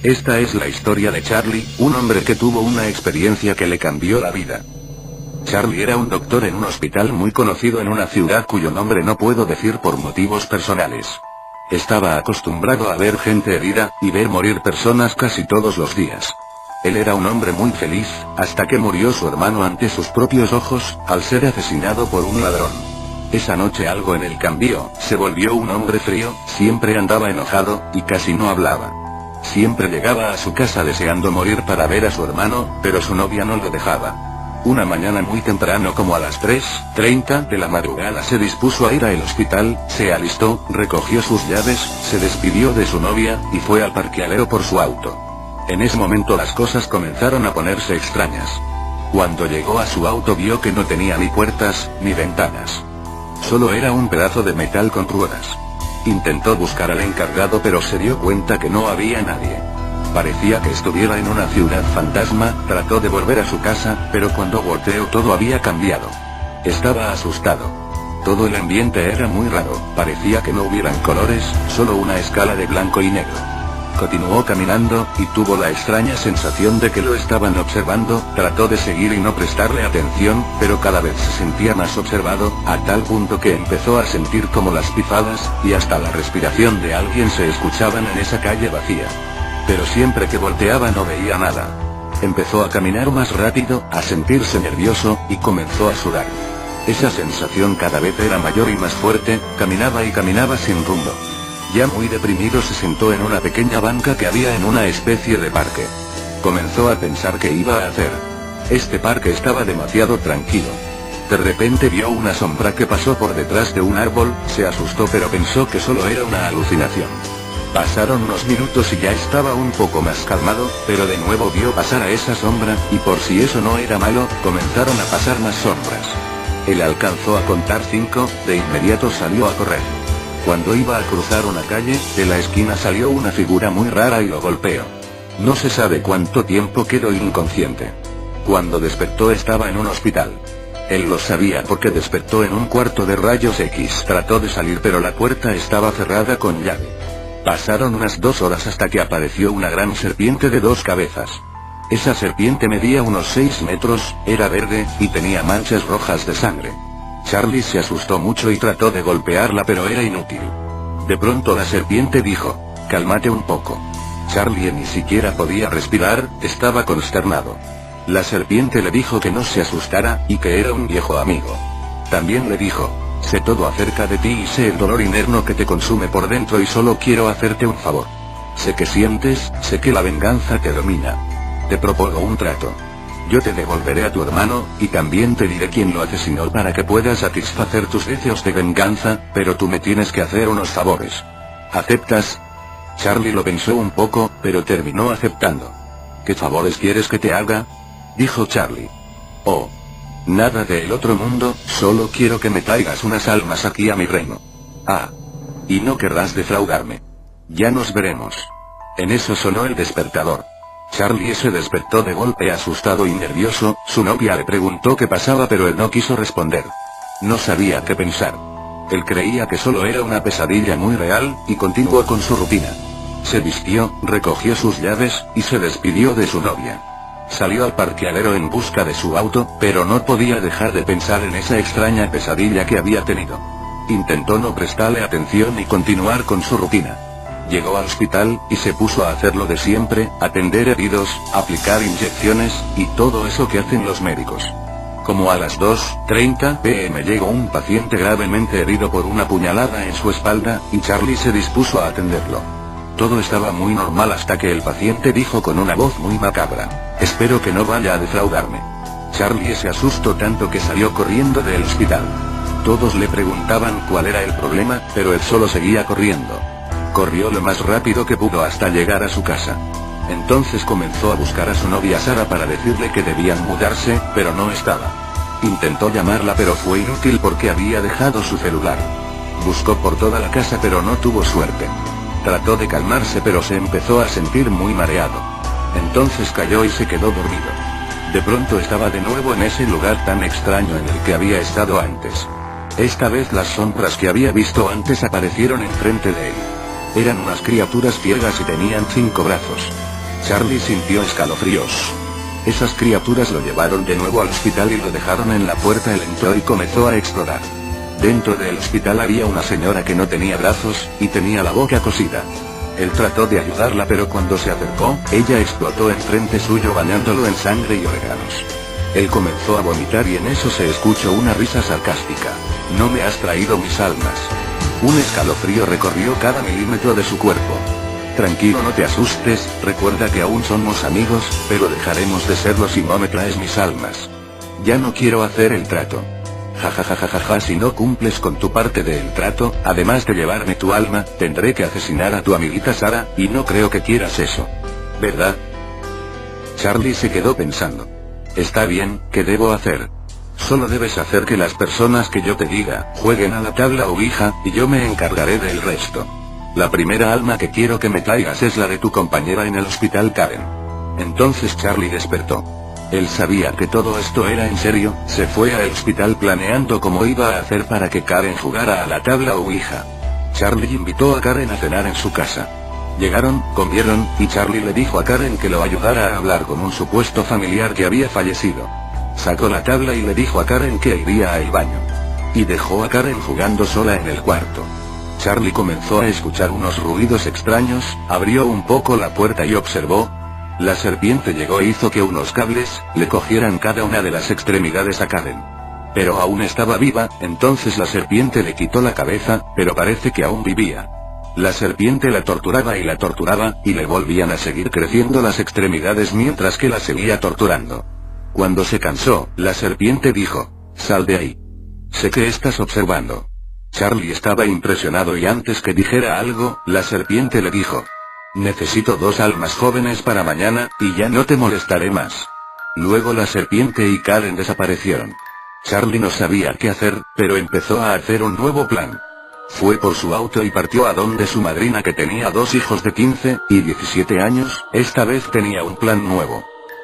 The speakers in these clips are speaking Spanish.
Esta es la historia de Charlie, un hombre que tuvo una experiencia que le cambió la vida. Charlie era un doctor en un hospital muy conocido en una ciudad cuyo nombre no puedo decir por motivos personales. Estaba acostumbrado a ver gente herida, y ver morir personas casi todos los días. Él era un hombre muy feliz, hasta que murió su hermano ante sus propios ojos, al ser asesinado por un ladrón. Esa noche algo en él cambió, se volvió un hombre frío, siempre andaba enojado, y casi no hablaba. Siempre llegaba a su casa deseando morir para ver a su hermano, pero su novia no lo dejaba. Una mañana muy temprano como a las 3:30 de la madrugada se dispuso a ir al hospital, se alistó, recogió sus llaves, se despidió de su novia, y fue al parqueadero por su auto. En ese momento las cosas comenzaron a ponerse extrañas. Cuando llegó a su auto vio que no tenía ni puertas, ni ventanas. Solo era un pedazo de metal con ruedas. Intentó buscar al encargado pero se dio cuenta que no había nadie. Parecía que estuviera en una ciudad fantasma, trató de volver a su casa, pero cuando volteó todo había cambiado. Estaba asustado. Todo el ambiente era muy raro, parecía que no hubieran colores, solo una escala de blanco y negro. Continuó caminando, y tuvo la extraña sensación de que lo estaban observando, trató de seguir y no prestarle atención, pero cada vez se sentía más observado, a tal punto que empezó a sentir como las pisadas, y hasta la respiración de alguien se escuchaban en esa calle vacía. Pero siempre que volteaba no veía nada. Empezó a caminar más rápido, a sentirse nervioso, y comenzó a sudar. Esa sensación cada vez era mayor y más fuerte, caminaba y caminaba sin rumbo. Ya muy deprimido se sentó en una pequeña banca que había en una especie de parque. Comenzó a pensar qué iba a hacer. Este parque estaba demasiado tranquilo. De repente vio una sombra que pasó por detrás de un árbol, se asustó pero pensó que solo era una alucinación. Pasaron unos minutos y ya estaba un poco más calmado, pero de nuevo vio pasar a esa sombra, y por si eso no era malo, comenzaron a pasar más sombras. Él alcanzó a contar 5, de inmediato salió a correr. Cuando iba a cruzar una calle, de la esquina salió una figura muy rara y lo golpeó. No se sabe cuánto tiempo quedó inconsciente. Cuando despertó estaba en un hospital. Él lo sabía porque despertó en un cuarto de rayos X. Trató de salir pero la puerta estaba cerrada con llave. Pasaron unas 2 horas hasta que apareció una gran serpiente de 2 cabezas. Esa serpiente medía unos 6 metros, era verde, y tenía manchas rojas de sangre. Charlie se asustó mucho y trató de golpearla pero era inútil. De pronto la serpiente dijo: «Cálmate un poco». Charlie ni siquiera podía respirar, estaba consternado. La serpiente le dijo que no se asustara, y que era un viejo amigo. También le dijo: «Sé todo acerca de ti y sé el dolor interno que te consume por dentro y solo quiero hacerte un favor. Sé que sientes, sé que la venganza te domina. Te propongo un trato. Yo te devolveré a tu hermano, y también te diré quién lo asesinó para que puedas satisfacer tus deseos de venganza, pero tú me tienes que hacer unos favores. ¿Aceptas?». Charlie lo pensó un poco, pero terminó aceptando. «¿Qué favores quieres que te haga?», dijo Charlie. «Oh. Nada del otro mundo, solo quiero que me traigas unas almas aquí a mi reino». «Ah. Y no querrás defraudarme. Ya nos veremos». En eso sonó el despertador. Charlie se despertó de golpe asustado y nervioso, su novia le preguntó qué pasaba pero él no quiso responder. No sabía qué pensar. Él creía que solo era una pesadilla muy real, y continuó con su rutina. Se vistió, recogió sus llaves, y se despidió de su novia. Salió al parqueadero en busca de su auto, pero no podía dejar de pensar en esa extraña pesadilla que había tenido. Intentó no prestarle atención y continuar con su rutina. Llegó al hospital, y se puso a hacer lo de siempre, atender heridos, aplicar inyecciones, y todo eso que hacen los médicos. Como a las 2:30 p.m. llegó un paciente gravemente herido por una puñalada en su espalda, y Charlie se dispuso a atenderlo. Todo estaba muy normal hasta que el paciente dijo con una voz muy macabra: «Espero que no vaya a defraudarme». Charlie se asustó tanto que salió corriendo del hospital. Todos le preguntaban cuál era el problema, pero él solo seguía corriendo. Corrió lo más rápido que pudo hasta llegar a su casa. Entonces comenzó a buscar a su novia Sara para decirle que debían mudarse, pero no estaba. Intentó llamarla pero fue inútil porque había dejado su celular. Buscó por toda la casa pero no tuvo suerte. Trató de calmarse pero se empezó a sentir muy mareado. Entonces cayó y se quedó dormido. De pronto estaba de nuevo en ese lugar tan extraño en el que había estado antes. Esta vez las sombras que había visto antes aparecieron enfrente de él. Eran unas criaturas ciegas y tenían 5 brazos. Charlie sintió escalofríos. Esas criaturas lo llevaron de nuevo al hospital y lo dejaron en la puerta. Él entró y comenzó a explorar. Dentro del hospital había una señora que no tenía brazos, y tenía la boca cosida. Él trató de ayudarla, pero cuando se acercó, ella explotó enfrente suyo bañándolo en sangre y órganos. Él comenzó a vomitar y en eso se escuchó una risa sarcástica. «No me has traído mis almas». Un escalofrío recorrió cada milímetro de su cuerpo. «Tranquilo, no te asustes, recuerda que aún somos amigos, pero dejaremos de serlo si no me traes mis almas. Ya no quiero hacer el trato. Jajajajaja, si no cumples con tu parte del trato, además de llevarme tu alma, tendré que asesinar a tu amiguita Sara, y no creo que quieras eso. ¿Verdad?». Charlie se quedó pensando. «Está bien, ¿qué debo hacer?». «Solo debes hacer que las personas que yo te diga, jueguen a la tabla Ouija, y yo me encargaré del resto. La primera alma que quiero que me traigas es la de tu compañera en el hospital, Karen». Entonces Charlie despertó. Él sabía que todo esto era en serio. Se fue al hospital planeando cómo iba a hacer para que Karen jugara a la tabla Ouija. Charlie invitó a Karen a cenar en su casa. Llegaron, comieron, y Charlie le dijo a Karen que lo ayudara a hablar con un supuesto familiar que había fallecido. Sacó la tabla y le dijo a Karen que iría al baño. Y dejó a Karen jugando sola en el cuarto. Charlie comenzó a escuchar unos ruidos extraños, abrió un poco la puerta y observó. La serpiente llegó e hizo que unos cables le cogieran cada una de las extremidades a Karen. Pero aún estaba viva. Entonces la serpiente le quitó la cabeza, pero parece que aún vivía. La serpiente la torturaba, y le volvían a seguir creciendo las extremidades mientras que la seguía torturando. Cuando se cansó, la serpiente dijo: «Sal de ahí. Sé que estás observando». Charlie estaba impresionado y antes que dijera algo, la serpiente le dijo: «Necesito 2 almas jóvenes para mañana, y ya no te molestaré más». Luego la serpiente y Karen desaparecieron. Charlie no sabía qué hacer, pero empezó a hacer un nuevo plan. Fue por su auto y partió a donde su madrina, que tenía 2 hijos de 15 y 17 años, esta vez tenía un plan nuevo.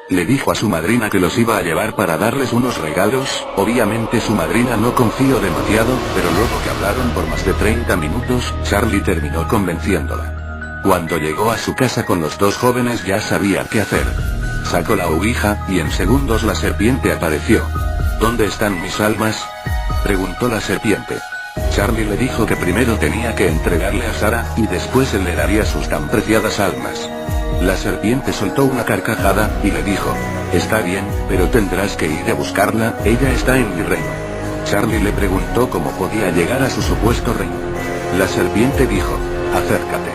Le dijo a su madrina que los iba a llevar para darles unos regalos. Obviamente su madrina no confió demasiado, pero luego que hablaron por más de 30 minutos, Charlie terminó convenciéndola. Cuando llegó a su casa con los 2 jóvenes ya sabía qué hacer. Sacó la ouija, y en segundos la serpiente apareció. «¿Dónde están mis almas?», preguntó la serpiente. Charlie le dijo que primero tenía que entregarle a Sara, y después él le daría sus tan preciadas almas. La serpiente soltó una carcajada, y le dijo: «Está bien, pero tendrás que ir a buscarla, ella está en mi reino». Charlie le preguntó cómo podía llegar a su supuesto reino. La serpiente dijo: «Acércate».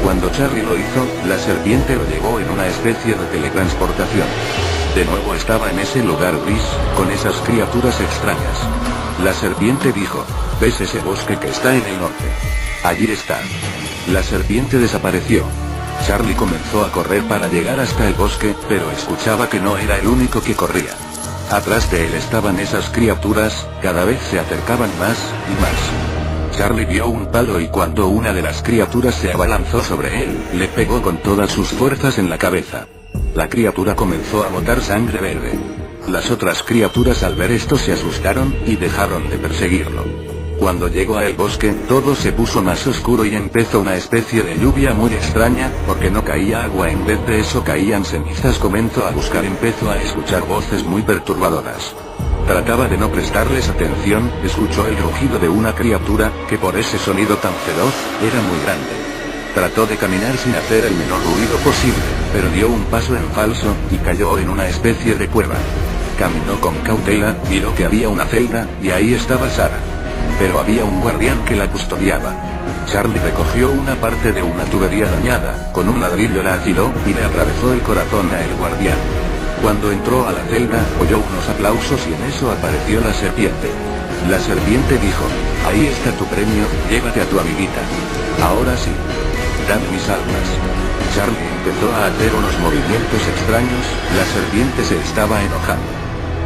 Cuando Charlie lo hizo, la serpiente lo llevó en una especie de teletransportación. De nuevo estaba en ese lugar gris, con esas criaturas extrañas. La serpiente dijo: «¿Ves ese bosque que está en el norte? Allí está». La serpiente desapareció. Charlie comenzó a correr para llegar hasta el bosque, pero escuchaba que no era el único que corría. Atrás de él estaban esas criaturas, cada vez se acercaban más y más. Charlie vio un palo y cuando una de las criaturas se abalanzó sobre él, le pegó con todas sus fuerzas en la cabeza. La criatura comenzó a botar sangre verde. Las otras criaturas al ver esto se asustaron, y dejaron de perseguirlo. Cuando llegó al bosque, todo se puso más oscuro y empezó una especie de lluvia muy extraña, porque no caía agua, en vez de eso caían cenizas. Comenzó a buscar, empezó a escuchar voces muy perturbadoras. Trataba de no prestarles atención. Escuchó el rugido de una criatura, que por ese sonido tan feroz, era muy grande. Trató de caminar sin hacer el menor ruido posible, pero dio un paso en falso, y cayó en una especie de cueva. Caminó con cautela, miró que había una celda, y ahí estaba Sara. Pero había un guardián que la custodiaba. Charlie recogió una parte de una tubería dañada, con un ladrillo la afiló, y le atravesó el corazón a el guardián. Cuando entró a la celda, oyó unos aplausos y en eso apareció la serpiente. La serpiente dijo: «Ahí está tu premio, llévate a tu amiguita. Ahora sí. Dame mis almas». Charlie empezó a hacer unos movimientos extraños. La serpiente se estaba enojando.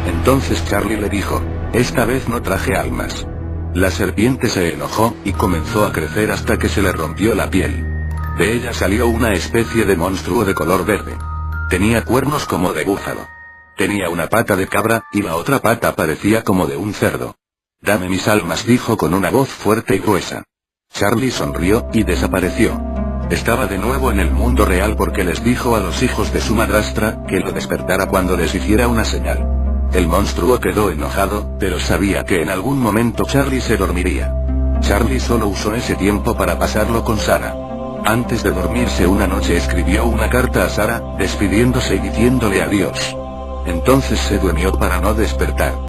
Entonces Charlie le dijo: «Esta vez no traje almas». La serpiente se enojó, y comenzó a crecer hasta que se le rompió la piel. De ella salió una especie de monstruo de color verde. Tenía cuernos como de búfalo. Tenía una pata de cabra, y la otra pata parecía como de un cerdo. «Dame mis almas», dijo con una voz fuerte y gruesa. Charlie sonrió, y desapareció. Estaba de nuevo en el mundo real porque les dijo a los hijos de su madrastra que lo despertara cuando les hiciera una señal. El monstruo quedó enojado, pero sabía que en algún momento Charlie se dormiría. Charlie solo usó ese tiempo para pasarlo con Sarah. Antes de dormirse una noche escribió una carta a Sarah, despidiéndose y diciéndole adiós. Entonces se durmió para no despertar.